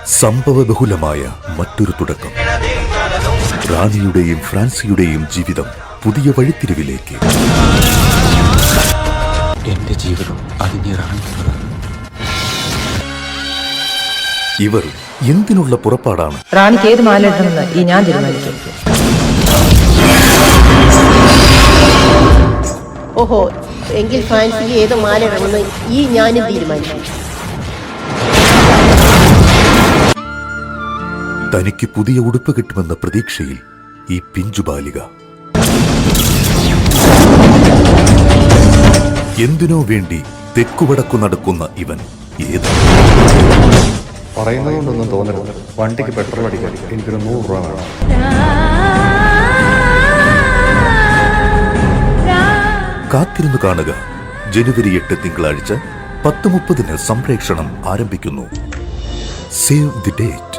സംഭവബഹുലമായ മറ്റൊരു തുടക്കം. റാണിയുടെയും ഫ്രാൻസിയുടെയും ജീവിതം പുതിയ വഴിത്തിരിവിലേക്ക്. എന്റെ ജീവിതം അതിനെ റാണി. ഇവർ എന്തിനുള്ള പുറപ്പാടാണ്? റാണിക്ക് ഏത് മാല ഇടണമെന്ന് ഈ ഞാൻ തീരുമാനിക്കും. ഓഹോ, എങ്കിൽ ഫ്രാൻസിക്ക് ഏത് മാല ഇടണമെന്ന് ഈ ഞാനും തീരുമാനിക്കും. തനിക്ക് പുതിയ ഉടുപ്പ് കിട്ടുമെന്ന പ്രതീക്ഷയിൽ ഈ പിഞ്ചുബാലിക എന്തിനോ വേണ്ടി തെക്കുവടക്കു നടക്കുന്ന ഇവൻ ഏത്? പറയുന്നതുകൊണ്ടൊന്നും തോന്നരുത്. വണ്ടിക്ക് പെട്രോൾ അടിക്കാൻ എനിക്കൊരു 100 രൂപ വേണം. കാത്തിരുന്നു കാണുക. ജനുവരി 8 തിങ്കളാഴ്ച 10:30 സംപ്രേഷണം ആരംഭിക്കുന്നു. Save the date.